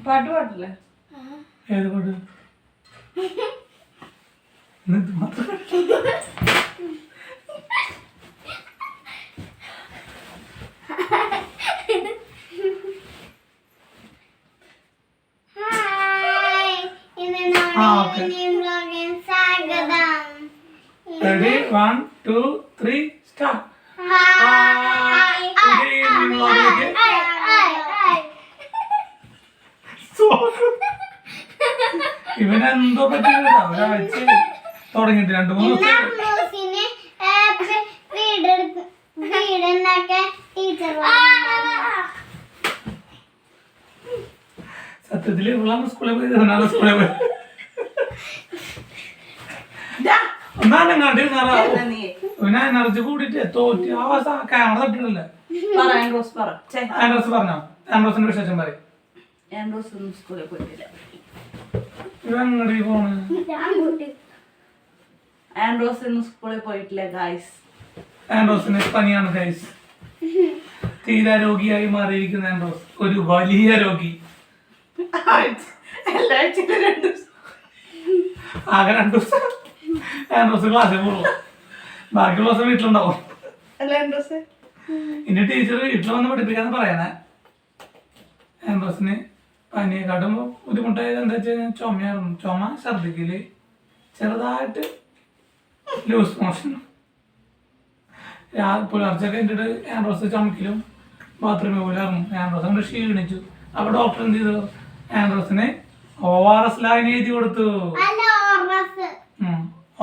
പാട്ട് പാടില്ലേ? ഏത് പാട്ട്? Ready? 1, 2, 3, start. ഇവനെന്തോ പറ്റില്ല, ഒരാഴ്ച തുടങ്ങിട്ട് 2-3 സത്യത്തില് ഇവളാണ് സ്കൂളിൽ പോയി സ്കൂളിൽ പോയി ഒന്നാണ്ട് എനർജി കൂടിട്ട് തോറ്റി അവസാനം ക്യാമറ തട്ടിട്ടല്ലേ. ആൻഡ്രോസ് പറഞ്ഞോ? ആൻഡ്രോസിന്റെ വിശേഷം പറയും. സ്കൂളിൽ പോയിട്ടില്ല. ഇവങ്ങടി പോണ്? ആൻഡ്രോസ് ഇന്ന് സ്കൂളിൽ പോയിട്ടില്ല ഗൈസ്. ആൻഡ്രോസിന് പനിയാണ് ഗൈസ്. തീരാ രോഗിയായി മാറിയിരിക്കുന്ന ആൻഡ്രോസ് ഒരു വലിയ രോഗി. ആകെ 2 ദിവസം ആൻഡ്രോസ് ക്ലാസ്സിൽ പോകും, ബാക്കിയുള്ള ദിവസം വീട്ടിലുണ്ടാവും. ഇനി ടീച്ചർ വീട്ടിൽ വന്ന് പഠിപ്പിക്കാന്ന് പറയണേ. ആൻഡ്രോസിന് പനിയെക്കാട്ടും ബുദ്ധിമുട്ടായത് എന്താ വെച്ച് കഴിഞ്ഞാൽ ചുമയായിരുന്നു. ചുമ, ഛർദിക്കല്, ചെറുതായിട്ട് ലൂസ് മോഷൻ. പുലർച്ചൊക്കെ എന്നിട്ട് ആൻഡ്രോസ് ചുമക്കലും ബാത്റൂമിൽ പോലായിരുന്നു. ആൻഡ്രോസ് കൊണ്ട് ക്ഷീണിച്ചു. അപ്പൊ ഡോക്ടർ എന്ത് ചെയ്തു? ആൻഡ്രോസിന് ORS ലായനി എഴുതി കൊടുത്തു.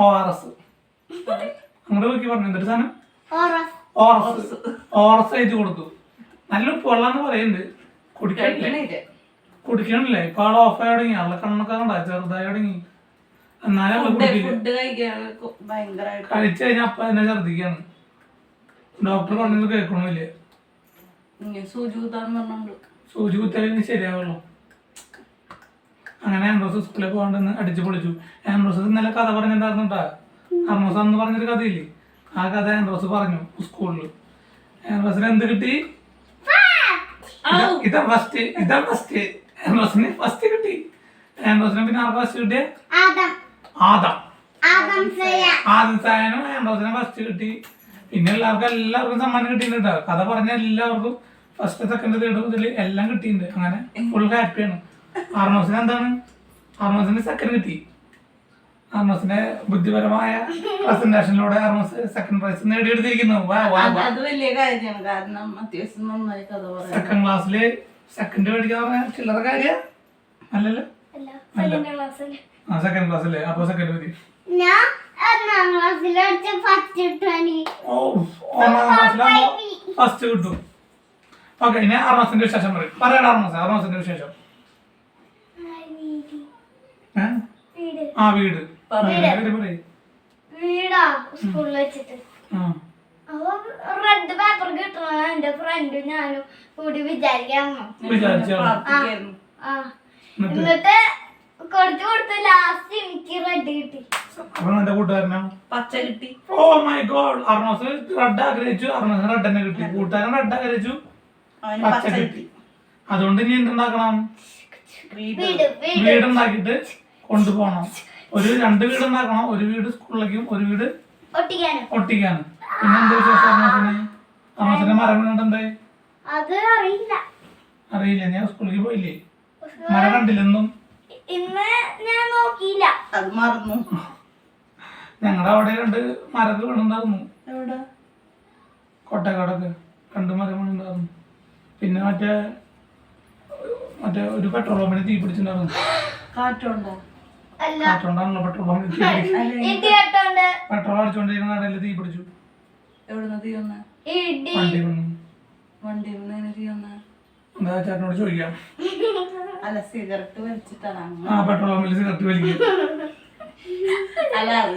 ORS അങ്ങോട്ട് നോക്കി പറഞ്ഞു എന്തൊരു സാധനം? ORS എഴുതി കൊടുത്തു. നല്ല ഉപ്പുവെള്ളാന്ന് പറയുന്നുണ്ട്. കുടിക്കണില്ലേ? ഇപ്പൊ ആള് ഓഫായി തുടങ്ങി. ആളെ കണ്ണൊക്കെ കണ്ട ചെറുതായി തുടങ്ങി. എന്നാലും കഴിച്ചു കഴിഞ്ഞാൽ അപ്പ തന്നെ ഛർദിക്കാണ്. ഡോക്ടർ പറഞ്ഞത് കേൾക്കണില്ല. സൂചി കുത്തിയാലും ശരിയാവുള്ളൂ. അങ്ങനെ ആൻഡ്രോസ് സ്കൂളിൽ പോകാണ്ടെന്ന് അടിച്ചു പൊളിച്ചു. ആൻഡ്രോസ് ഇന്നലെ കഥ പറഞ്ഞിട്ടുണ്ടായിരുന്നു കേട്ടാ. ആർമോസ് അന്ന് പറഞ്ഞൊരു കഥയില്ലേ, ആ കഥ ആൻഡ്രോസ് പറഞ്ഞു സ്കൂളിൽ. ആൻഡ്രോസിന് എന്ത് കിട്ടി? ഇതാ ഫസ്റ്റ്. ആൻഡ്രോസിന് ഫസ്റ്റ് കിട്ടി. ആൻഡ്രോസിന് പിന്നെ ആർക്ക് ഫസ്റ്റ് കിട്ടിയ? ആദം സായനും ആൻഡ്രോസിന് ഫസ്റ്റ് കിട്ടി. പിന്നെ എല്ലാവർക്കും സമ്മാനം കിട്ടിയിട്ടുണ്ട് കേട്ടോ. കഥ പറഞ്ഞ എല്ലാവർക്കും ഫസ്റ്റ്, സെക്കൻഡ്, തേർഡ് മുതൽ എല്ലാം കിട്ടിയിട്ടുണ്ട്. അങ്ങനെ ഫുൾ ഹാപ്പിയാണ്. ആർമോസിന് എന്താണ്? ആർമോസിന് സെക്കൻഡ് കിട്ടി. ആർമോസിന്റെ ബുദ്ധിപരമായ പ്രസന്റേഷനിലൂടെ ആർമോസ് സെക്കൻഡ് പ്രൈസ് നേടിയെടുത്തിരിക്കുന്നു. സെക്കൻഡ് ക്ലാസ്സില് സെക്കൻഡ് മേടിക്കാൻ പറഞ്ഞാൽ ചില്ലറ കാര്യ അല്ലല്ലോ. സെക്കൻഡ് ക്ലാസ്സിലെ അപ്പൊ സെക്കൻഡ് മതി. ഫസ്റ്റ് കിട്ടും. ഓക്കെ, ഇനി ആർമോസിന്റെ വിശേഷം പറയും. പറയടാ ആർമോസിന്റെ വിശേഷം. വീട് വീടാ സ്കൂളിൽ വെച്ചിട്ട് റെഡ് പേപ്പർ കിട്ടണ എന്റെ ഫ്രണ്ടും ഞാനും കൂടി വിചാരിക്കാമോ. എന്നിട്ട് കൊടുത്തു ലാസ്റ്റ് എനിക്ക് റെഡ് കിട്ടി. പച്ച കിട്ടി. Oh my God, Arnos red ആഗ്രഹിച്ചു, അർണോസ് റെഡ് തന്നെ കിട്ടി. കൂട്ടുകാരൻ റെഡ് ആഗ്രഹിച്ചു, പച്ച കിട്ടി. അതുകൊണ്ട് ഇനി എന്തുണ്ടാക്കണം? വീടുണ്ടാക്കിട്ട് കൊണ്ടുപോകണം. 2 വീട് ഉണ്ടാക്കണം. ഒരു വീട് സ്കൂളിലേക്കും ഒരു വീട് ഒട്ടിക്കാനും. പിന്നെ എന്താ വിശേഷം അർണോസിന്റെ മരം കണ്ടേ? അറിയില്ല, ഞാൻ സ്കൂളിലേക്ക് പോയില്ലേ? മരം കണ്ടില്ലെന്നും അത് മറന്നു. ഞങ്ങളുടെ അവിടെ 2 മരങ്ങൾ വീണുണ്ടായിരുന്നു. കോട്ടക്കാടൊക്കെ 2 മരം വീണുണ്ടായിരുന്നു. പിന്നെ മറ്റേ ഒരു പെട്രോൾ പമ്പിന് തീ പിടിച്ചിട്ടുണ്ടായിരുന്നു. കാറ്റോണ്ടാണല്ലോ പെട്രോൾ പമ്പിന് തീ പിടിച്ചു. പെട്രോൾ അടിച്ചോണ്ടിരിക്കുന്ന കടയിൽ തീ പിടിച്ചു. എന്താ ചേട്ടനോട് ചോദിക്കാം. സിഗരറ്റ് വലിച്ചിട്ടാണ്. പെട്രോൾ പമ്പിൽ സിഗരറ്റ് വലിക്കും.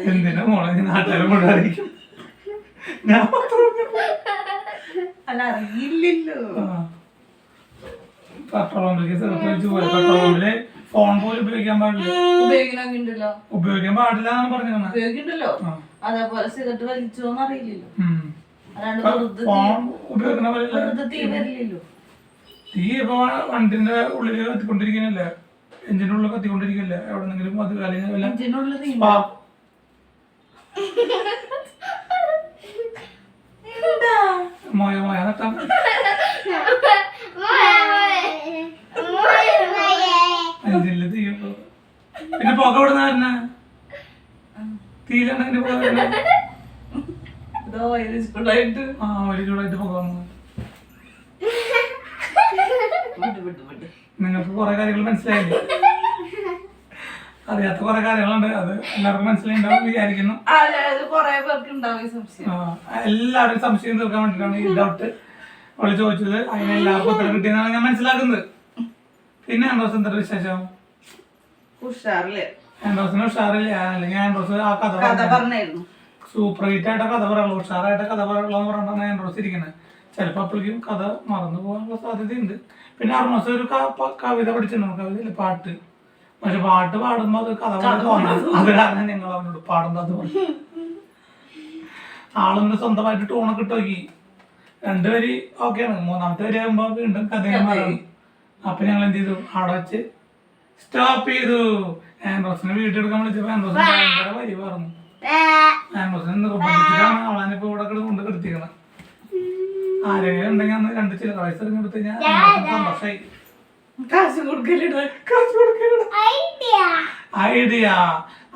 എന്തിനാ മോളെ നാട്ടുകാരും കൊണ്ടായിരിക്കും. ഞാൻ അറിയില്ലല്ലോ. പെട്രോൾ പമ്പിലേക്ക് സിഗരറ്റ് വലിച്ചു പോയി. പെട്രോൾ പമ്പില് ഫോൺ പോലും ഉപയോഗിക്കാൻ പാടില്ല. ഉപയോഗിക്കാൻ പാടില്ല എന്നാണ് പറഞ്ഞിരുന്നത്. അതേപോലെ സിഗരറ്റ് വലിച്ചോന്ന് അറിയില്ലല്ലോ. ഫോൺ ഉപയോഗിക്കണ തീ വരില്ലല്ലോ. തീ ഇപ്പൊ വണ്ടിന്റെ ഉള്ളില് കത്തിക്കൊണ്ടിരിക്കുന്നല്ലേ, എഞ്ചിന്റെ ഉള്ളിൽ കത്തിക്കൊണ്ടിരിക്കല്ലേ, എവിടെന്നെങ്കിലും അത് അല്ലെങ്കിൽ വല്ല ഇതിനുള്ളിൽ spark- മോയ മോയ നട്ടാ എഞ്ചിനില് തീ ഇപ്പൊ. പിന്നെ പുക ഇവിടുന്ന് തന്നെ തീയിലാണെങ്കിൽ പുക വരുന്നെ. ഇതോ സ്കൂളായിട്ട് ആ ഒരു ചൂടായിട്ട് പുക വന്നു. വിട്ട് നിങ്ങൾക്ക് കുറെ കാര്യങ്ങൾ മനസ്സിലായില്ലേ? അറിയാത്ത കുറെ കാര്യങ്ങളുണ്ട്, അത് എല്ലാവർക്കും മനസ്സിലായിണ്ടാവും വിചാരിക്കുന്നു. അതായത് കൊറേ പേർക്ക് ഉണ്ടാവും ഈ സംശയം. എല്ലാവരും സംശയം തീർക്കാൻ വേണ്ടിയിട്ടാണ് ഈ ഡൗട്ട് അവള് ചോദിച്ചത്. അതിന് എല്ലാവർക്കും ഉത്തരം കിട്ടിയെന്നാണ് ഞാൻ മനസ്സിലാക്കുന്നത്. പിന്നെ ആൻഡ്രോസ് എന്താ വിശേഷം? ഉഷാറില് ആൻഡ്രോസിന് ഉഷാറില്ല, അല്ലെങ്കിൽ ആൻഡ്രോസ് ആ കഥ പറഞ്ഞായിരുന്നു. സൂപ്പർ ഹിറ്റ് ആയിട്ട് കഥ പറയുള്ളൂ, ഉഷാറായിട്ട് കഥ പറയുള്ളൂ എന്ന് പറഞ്ഞാണ് ആൻഡ്രോസ് ഇരിക്കുന്നത്. ചിലപ്പോൾ അപ്പോഴേക്കും കഥ മറന്നു പോകാനുള്ള സാധ്യതയുണ്ട്. പിന്നെ അർണോസ് ഒരു കവിത പഠിച്ചിട്ടുണ്ടാവും, കവിതയില്ല പാട്ട്. പക്ഷെ പാട്ട് പാടുമ്പോൾ അത് കഥ പോലെ തോന്നണം. അത് കാരണം ഞങ്ങൾ അവനോട് പാടുന്നത് അതുപോലെ. ആളൊന്ന് സ്വന്തമായിട്ട് ടൂണൊക്കെ ഇട്ട് നോക്കി, രണ്ടുപേര് ഓക്കെയാണ്. മൂന്നാമത്തെ വരി ആകുമ്പോ വീണ്ടും കഥയും പറയണം. അപ്പൊ ഞങ്ങൾ എന്ത് ചെയ്തു, അവിടെ വെച്ച് സ്റ്റോപ്പ് ചെയ്തു. ആൻഡ്രോസിനെ വീഡിയോ എടുക്കാൻ വിളിച്ചപ്പോ ആൻഡ്രോസിന് ഭയങ്കര വരി പറഞ്ഞു. ആൻഡ്രോസിനെ നിർബന്ധിച്ചിട്ടാണ് അവളാനിപ്പോ ഇവിടെ കൊണ്ട് കെടുത്തിക്കണം. ആരെങ്കിലും ഉണ്ടെങ്കിൽ അന്ന് 2 ചില്ലറ പൈസ എറിഞ്ഞു കൊടുത്തു കഴിഞ്ഞാൽ സന്തോഷമായി. കാശ് കൊടുക്കലിട ഐഡിയ.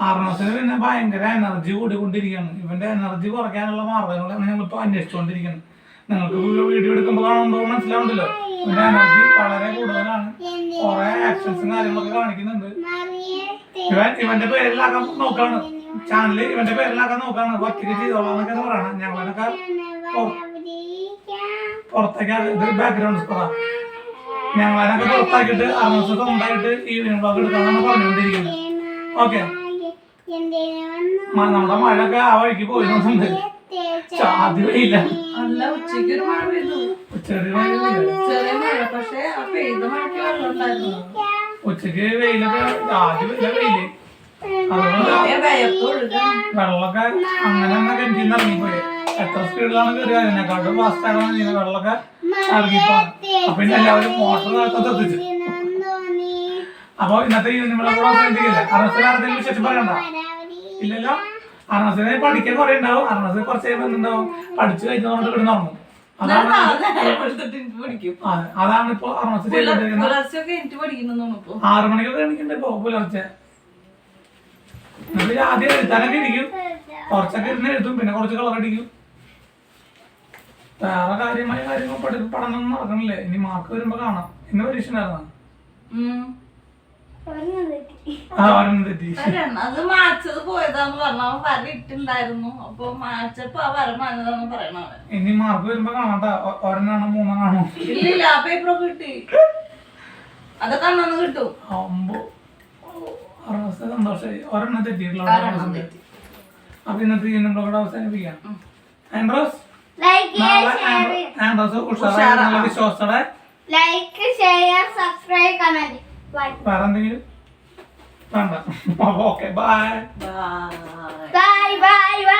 ആർണോസിന് പിന്നെ ഭയങ്കര എനർജി കൂടിക്കൊണ്ടിരിക്കുകയാണ്. ഇവന്റെ എനർജി കുറയ്ക്കാനുള്ള മാർഗങ്ങളാണ് ഞങ്ങളിപ്പോ അന്വേഷിച്ചുകൊണ്ടിരിക്കുന്നത്. നിങ്ങൾക്ക് വീഡിയോ എടുക്കുമ്പോൾ കാണുമ്പോൾ മനസ്സിലാവുണ്ടല്ലോ, ഇവന്റെ എനർജി വളരെ കൂടുതലാണ്. കുറെ ആക്ഷൻസും കാര്യങ്ങളൊക്കെ കാണിക്കുന്നുണ്ട്. ഇവന്റെ പേരിലാക്കാൻ നോക്കാണ്, ചാനല് ഇവന്റെ പേരിലാക്കാൻ നോക്കാണ്. ഒറ്റയ്ക്ക് ചെയ്തോളാന്നൊക്കെ പറയണം. ഞങ്ങളൊക്കെ പുറത്തേക്ക് ഇത് ബാക്ക്ഗ്രൗണ്ട് സ്കോറാ. ഞങ്ങളതിനൊക്കെ പുറത്താക്കിയിട്ട് ആർണോസ് സ്വന്തമായിട്ട് ഈവനിങ് വ്ളോഗ് എടുക്കാന്നാണ് പറഞ്ഞുകൊണ്ടിരിക്കുന്നത്. ഓക്കെ, നമ്മുടെ മഴയൊക്കെ ആ വഴിക്ക് പോയി നോക്കുന്നുണ്ട്. ആദ്യം വെയില്ല, അല്ല ഉച്ചയ്ക്ക് ഒരു മഴ പെയ്തു, ചെറിയ ചെറിയ മഴ. പക്ഷെ ആ പെയ്ത മഴയ്ക്ക് വെള്ളം ഉണ്ടായിരുന്നു. ഉച്ചക്ക് വെയിലൊക്കെ ആദ്യം വെയില്, അതുകൊണ്ട് വെള്ളമൊക്കെ അങ്ങനെ തന്നെ കിണറ്റിന്ന് ഇറങ്ങിപ്പോയി. എത്ര സ്പീഡിലാണ് കയറി, അതിനെക്കാട്ടും ഫാസ്റ്റ് ആയിട്ടാണ് ഇങ്ങനെ വെള്ളമൊക്കെ ഇറങ്ങിപ്പോണ്. അപ്പൊ പിന്നെ എല്ലാവരും മോട്ടർ എത്തിച്ചു. അപ്പൊ ഇന്നത്തെ ഈവനിങ് വ്ളോഗ് അവസാനിപ്പിക്കില്ല. അർണസിന് ആർക്കെങ്കിലും വിശേഷം പറയണ്ട? ഇല്ലല്ലോ. അർണസിനെ പഠിക്കാൻ കുറെ ഉണ്ടാവും. അർണസ് കുറച്ച് കഴിയുമ്പോൾ പഠിച്ചു കഴിഞ്ഞോണ്ട് ഇവിടെ നടന്നു. അതാണ് ഇപ്പൊ അർണസ് ചെയ്തോണ്ടിരിക്കുന്നത്. 6 മണിക്കൊക്കെ എണീക്കണ്ടേ ഇപ്പൊ പുലർച്ചെ. എന്നിട്ട് ആദ്യം എഴുതാനൊക്കെ ഇരിക്കും, കുറച്ചൊക്കെ ഇരുന്ന് എഴുതും, പിന്നെ കുറച്ച് കളർ അടിക്കും. വേറെ കാര്യമായ കാര്യങ്ങൾ പഠനം നടക്കണില്ലേ. ഇനി മാർക്ക് വരുമ്പോ കാണാം. ഇന്ന് പരീക്ഷ ഉണ്ടായിരുന്നോ? ഒരെണ്ണം തെറ്റി. അത് മാച്ചത് പോയതാന്ന് പറഞ്ഞ വര ഇട്ടുണ്ടായിരുന്നു. അപ്പൊ മാച്ചപ്പോ ആ വര മാഞ്ഞതാന്ന് പറയണ. ഇനി മാർക്ക് വരുമ്പോ കാണാട്ടാ, ഒരെണ്ണാണോ 3 ഇല്ലില്ല, ആ പേപ്പറൊക്കെ കിട്ടി. അതൊക്കെ അന്നു കിട്ടും. സന്തോഷമായി. ഒരെണ്ണം തെറ്റിയിട്ടുള്ള അപ്പൊ ഇന്നത്തെ നമ്മളോട് അവസാനിപ്പിക്കാം. ആൻഡ്രോസ് ആൻഡ്രോസ് ഉഷാറായ വിശ്വാസത്തോടെ ലൈക്ക്, ഷെയർ, സബ്സ്ക്രൈബ്, കമന്റ്. വേറെ എന്തെങ്കിലും വേണ്ട? Okay, bye bye. Bye bye bye.